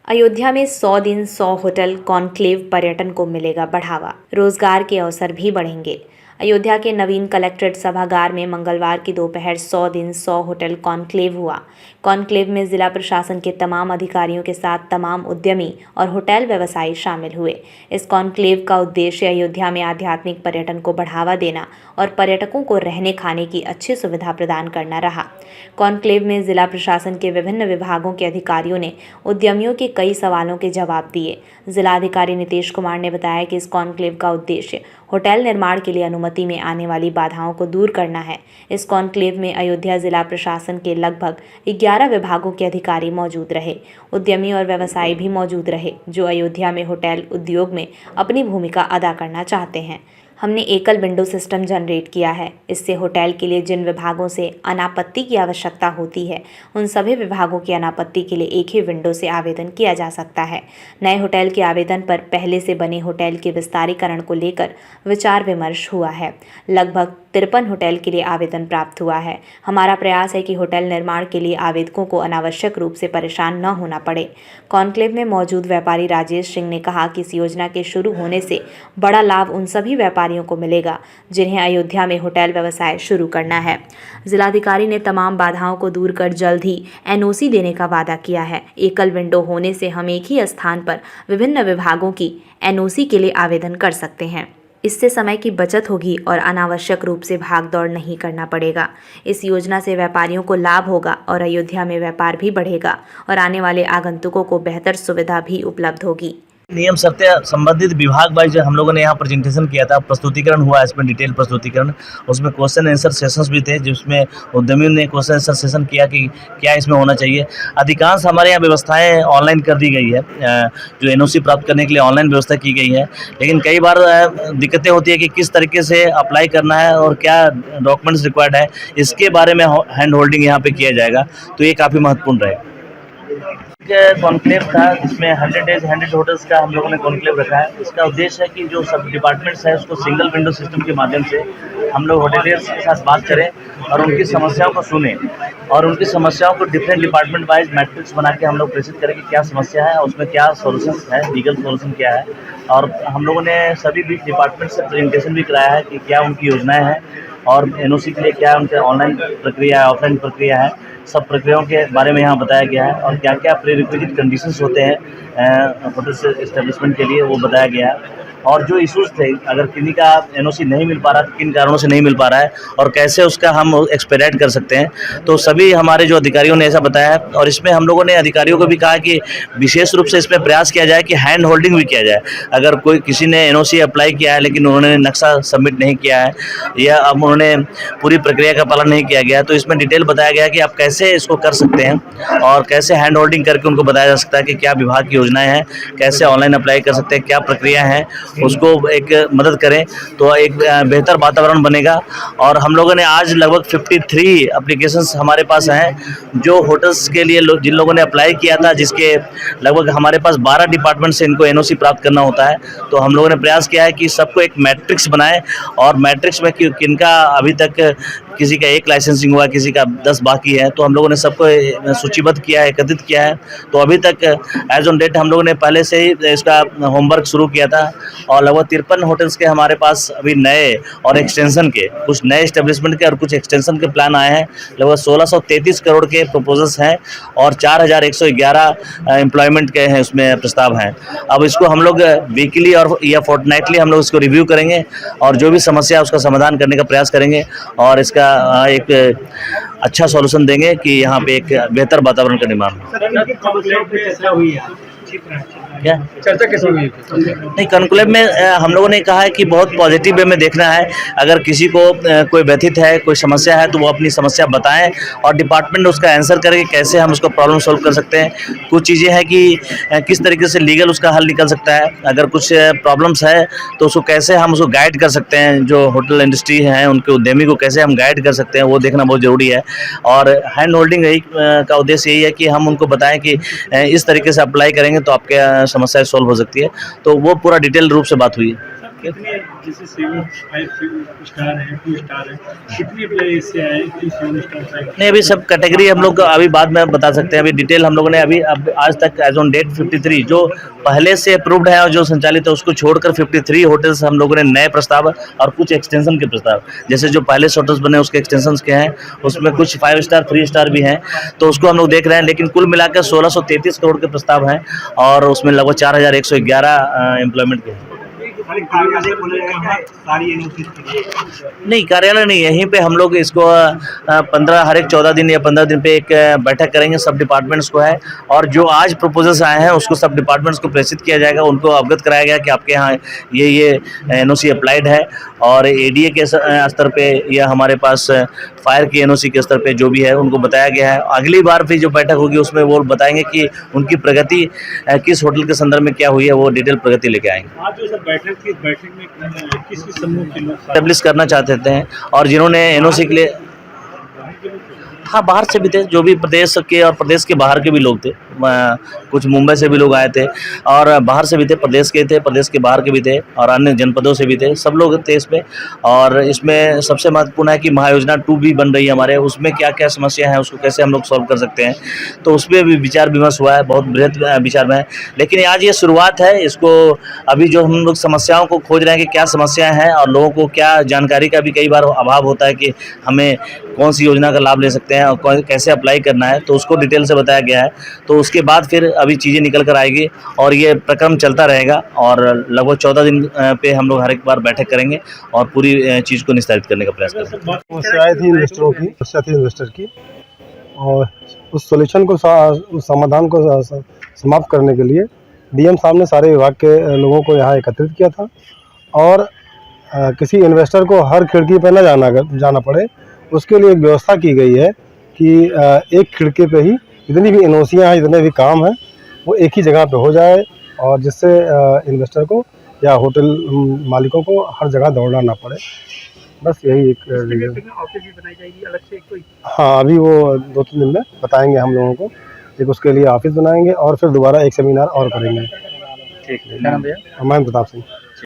अयोध्या में 100 दिन 100 hotel conclave पर्यटन को मिलेगा बढ़ावा, रोजगार के अवसर भी बढ़ेंगे। अयोध्या के नवीन कलेक्ट्रेट सभागार में मंगलवार की दोपहर 100 दिन 100 होटल कॉन्क्लेव हुआ। कॉन्क्लेव में जिला प्रशासन के तमाम अधिकारियों के साथ तमाम उद्यमी और होटल व्यवसायी शामिल हुए। इस कॉन्क्लेव का उद्देश्य अयोध्या में आध्यात्मिक पर्यटन को बढ़ावा देना और पर्यटकों को रहने खाने की अच्छी सुविधा प्रदान करना रहा। कॉन्क्लेव में जिला प्रशासन के विभिन्न विभागों के अधिकारियों ने उद्यमियों के कई सवालों के जवाब दिए। जिलाधिकारी नीतीश कुमार ने बताया कि इस कॉन्क्लेव का उद्देश्य होटल निर्माण के लिए अनुमति में आने वाली बाधाओं को दूर करना है। इस कॉन्क्लेव में अयोध्या जिला प्रशासन के लगभग 11 विभागों के अधिकारी मौजूद रहे। उद्यमी और व्यवसायी भी मौजूद रहे जो अयोध्या में होटल उद्योग में अपनी भूमिका अदा करना चाहते हैं। हमने एकल विंडो सिस्टम जनरेट किया है। इससे होटल के लिए जिन विभागों से अनापत्ति की आवश्यकता होती है उन सभी विभागों की अनापत्ति के लिए एक ही विंडो से आवेदन किया जा सकता है। नए होटल के आवेदन पर पहले से बने होटल के विस्तारीकरण को लेकर विचार विमर्श हुआ है। लगभग 53 होटल के लिए आवेदन प्राप्त हुआ है। हमारा प्रयास है कि होटल निर्माण के लिए आवेदकों को अनावश्यक रूप से परेशान न होना पड़े। कॉन्क्लेव में मौजूद व्यापारी राजेश सिंह ने कहा कि इस योजना के शुरू होने से बड़ा लाभ उन सभी व्यापारियों को मिलेगा जिन्हें अयोध्या में होटल व्यवसाय शुरू करना है। जिलाधिकारी ने तमाम बाधाओं को दूर कर जल्द ही एनओसी देने का वादा किया है। एकल विंडो होने से हम एक ही स्थान पर विभिन्न विभागों की एनओसी के लिए आवेदन कर सकते हैं। इससे समय की बचत होगी और अनावश्यक रूप से भाग दौड़ नहीं करना पड़ेगा। इस योजना से व्यापारियों को लाभ होगा और अयोध्या में व्यापार भी बढ़ेगा और आने वाले आगंतुकों को बेहतर सुविधा भी उपलब्ध होगी। नियम सत्य संबंधित विभाग वाइज हम लोगों ने यहाँ प्रेजेंटेशन किया था, प्रस्तुतिकरण हुआ, इसमें डिटेल प्रस्तुतिकरण, उसमें क्वेश्चन आंसर सेशंस भी थे जिसमें उद्यमियों ने क्वेश्चन आंसर सेशन किया कि क्या इसमें होना चाहिए। अधिकांश हमारे यहाँ व्यवस्थाएं ऑनलाइन कर दी गई है, जो एनओसी प्राप्त करने के लिए ऑनलाइन व्यवस्था की गई है, लेकिन कई बार दिक्कतें होती है कि किस तरीके से अप्लाई करना है और क्या डॉक्यूमेंट्स रिक्वायर्ड है, इसके बारे में हैंड होल्डिंग यहाँ पे किया जाएगा, तो ये काफ़ी महत्वपूर्ण रहेगा। कॉन्क्लेव था जिसमें 100 डेज 100 होटल्स का हम लोगों ने कॉन्क्लेव रखा है। इसका उद्देश्य है कि जो सब डिपार्टमेंट्स है उसको सिंगल विंडो सिस्टम के माध्यम से हम लोग होटलियर्स के साथ बात करें और उनकी समस्याओं को सुने और उनकी समस्याओं को डिफरेंट डिपार्टमेंट वाइज मैट्रिक्स बना के हम लोग प्रेषित करें कि क्या समस्या है, उसमें क्या सोल्यूशन है, लीगल सोल्यूशन क्या है। और हम लोगों ने सभी डिपार्टमेंट से प्रेजेंटेशन भी कराया है कि क्या उनकी योजनाएँ हैं और एनओसी के लिए क्या उनका ऑनलाइन प्रक्रिया है, ऑफलाइन प्रक्रिया है, सब प्रक्रियाओं के बारे में यहाँ बताया गया है और क्या क्या प्रीरिक्विजिट कंडीशंस होते हैं होटल एस्टेब्लिशमेंट के लिए वो बताया गया है। और जो इश्यूज़ थे, अगर किसी का एनओसी नहीं मिल पा रहा तो किन कारणों से नहीं मिल पा रहा है और कैसे उसका हम एक्सपेडाइट कर सकते हैं, तो सभी हमारे जो अधिकारियों ने ऐसा बताया है। और इसमें हम लोगों ने अधिकारियों को भी कहा कि विशेष रूप से इसमें प्रयास किया जाए कि हैंड होल्डिंग भी किया जाए। अगर कोई किसी ने एनओसी अप्लाई किया है लेकिन उन्होंने नक्शा सबमिट नहीं किया है या अब उन्होंने पूरी प्रक्रिया का पालन नहीं किया गया, तो इसमें डिटेल बताया गया कि आप कैसे इसको कर सकते हैं और कैसे हैंड होल्डिंग करके उनको बताया जा सकता है कि क्या विभाग की योजनाएं हैं, कैसे ऑनलाइन अप्लाई कर सकते हैं, क्या प्रक्रिया है, उसको एक मदद करें तो एक बेहतर वातावरण बनेगा। और हम लोगों ने आज लगभग 53 एप्लीकेशंस हमारे पास हैं जो होटल्स के लिए जिन लोगों ने अप्लाई किया था, जिसके लगभग हमारे पास 12 डिपार्टमेंट से इनको एनओसी प्राप्त करना होता है। तो हम लोगों ने प्रयास किया है कि सबको एक मैट्रिक्स बनाएं और मैट्रिक्स में किनका अभी तक किसी का 1 लाइसेंसिंग हुआ, किसी का 10 बाकी है, तो हम लोगों ने सबको सूचीबद्ध किया है, एकत्रित किया है। तो अभी तक एज ऑन डेट हम लोगों ने पहले से ही इसका होमवर्क शुरू किया था और लगभग 53 होटल्स के हमारे पास अभी नए और एक्सटेंशन के, कुछ नए एस्टेब्लिशमेंट के और कुछ एक्सटेंशन के प्लान आए हैं। लगभग 1633 करोड़ के प्रपोजल्स हैं और 4111 एम्प्लॉयमेंट के हैं, उसमें प्रस्ताव हैं। अब इसको हम लोग वीकली और या फोर्टनाइटली हम लोग इसको रिव्यू करेंगे और जो भी समस्या है उसका समाधान करने का प्रयास करेंगे और इसका एक अच्छा सॉल्यूशन देंगे कि यहाँ पे एक बेहतर वातावरण का निर्माण हो। क्या चर्चा कैसे हुई? नहीं, कॉन्क्लेव में हम लोगों ने कहा है कि बहुत पॉजिटिव वे में देखना है। अगर किसी को कोई व्यथित है, कोई समस्या है तो वो अपनी समस्या बताएं और डिपार्टमेंट उसका आंसर करे कि कैसे हम उसको प्रॉब्लम सॉल्व कर सकते हैं। कुछ चीज़ें हैं कि किस तरीके से लीगल उसका हल निकल सकता है। अगर कुछ प्रॉब्लम्स है तो उसको कैसे हम उसको गाइड कर सकते हैं, जो होटल इंडस्ट्री हैं उनके उद्यमी को कैसे हम गाइड कर सकते हैं, वो देखना बहुत ज़रूरी है। और हैंड होल्डिंग का उद्देश्य यही है कि हम उनको बताएं कि इस तरीके से अप्लाई करेंगे तो आपके समस्याएं सॉल्व हो सकती है। तो वो पूरा डिटेल रूप से बात हुई है। कितने जैसे 5 स्टार है, 2 स्टार है, कितने प्लेयर इससे आए कि 7 स्टार 5? नहीं, अभी सब कैटेगरी हम लोग अभी बाद में बता सकते हैं। अभी डिटेल हम लोगों ने अभी अब आज तक एज ऑन डेट 53 जो पहले से अप्रूव्ड है और जो संचालित है उसको छोड़कर 53 होटल्स हम लोगों ने नए प्रस्ताव और कुछ एक्सटेंशन के प्रस्ताव, जैसे जो पहले से होटल्स बने उसके एक्सटेंशन के हैं, उसमें कुछ 5 स्टार 3 स्टार भी हैं, तो उसको हम लोग देख रहे हैं। लेकिन कुल मिलाकर 1633 करोड़ के प्रस्ताव हैं और उसमें लगभग 4111 एम्प्लॉयमेंट के हैं। नहीं, कार्यालय नहीं, यहीं पे हम लोग इसको 15 हर एक 14 दिन या 15 दिन पे एक बैठक करेंगे, सब डिपार्टमेंट्स को है, और जो आज प्रपोजल्स आए हैं उसको सब डिपार्टमेंट्स को प्रेषित किया जाएगा, उनको अवगत कराया गया कि आपके यहाँ ये एनओसी अप्लाइड है, और एडीए के स्तर पे या हमारे पास फायर की एनओसी के स्तर पे जो भी है उनको बताया गया है। अगली बार फिर जो बैठक होगी उसमें वो बताएंगे कि उनकी प्रगति किस होटल के संदर्भ में क्या हुई है, वो डिटेल प्रगति लेके आएंगे। आज जो सब बैठक में किस समूह के लोग एस्टेब्लिश करना चाहते हैं और जिन्होंने एनओसी के लिए, हाँ, बाहर से भी थे, जो भी प्रदेश के और प्रदेश के बाहर के भी लोग थे, कुछ मुंबई से भी लोग आए थे और बाहर से भी थे, प्रदेश के थे, प्रदेश के बाहर के भी थे और अन्य जनपदों से भी थे, सब लोग थे इसमें। और इसमें सबसे महत्वपूर्ण है कि महायोजना 2 भी बन रही है हमारे, उसमें क्या क्या समस्या है, उसको कैसे हम लोग सॉल्व कर सकते हैं, तो उस पर भी विचार विमर्श हुआ है, बहुत बृहद विचार में है। लेकिन आज ये शुरुआत है, इसको अभी जो हम लोग समस्याओं को खोज रहे हैं कि क्या समस्याएं हैं और लोगों को क्या जानकारी का भी कई बार अभाव होता है कि हमें कौन सी योजना का लाभ ले सकते हैं और कैसे अप्लाई करना है, तो उसको डिटेल से बताया गया है। तो उसके बाद फिर अभी चीज़ें निकल कर आएगी और ये प्रक्रम चलता रहेगा और लगभग 14 दिन पे हम लोग हर एक बार बैठक करेंगे और पूरी चीज़ को निस्तारित करने का प्रयास करेंगे। समस्या आई थी इन्वेस्टरों की, समस्या थी इन्वेस्टर की, और उस सॉल्यूशन को उस समाधान को समाप्त करने के लिए डीएम साहब ने सारे विभाग के लोगों को यहाँ एकत्रित किया था और किसी इन्वेस्टर को हर खिड़की पर न जाना पड़े, उसके लिए एक व्यवस्था की गई है कि एक खिड़की पे ही जितनी भी एनओसियाँ हैं, जितने भी काम हैं, वो एक ही जगह पे हो जाए और जिससे इन्वेस्टर को या होटल मालिकों को हर जगह दौड़ना ना पड़े। बस यही एक रीज़न। ऑफिस भी बनाई जाएगी अलग से कोई? हाँ, अभी वो 2-3 दिन में बताएंगे हम लोगों को, एक उसके लिए ऑफिस बनाएंगे और फिर दोबारा एक सेमिनार और करेंगे। ठीक है, नाम भैया? मैं प्रताप सिंह।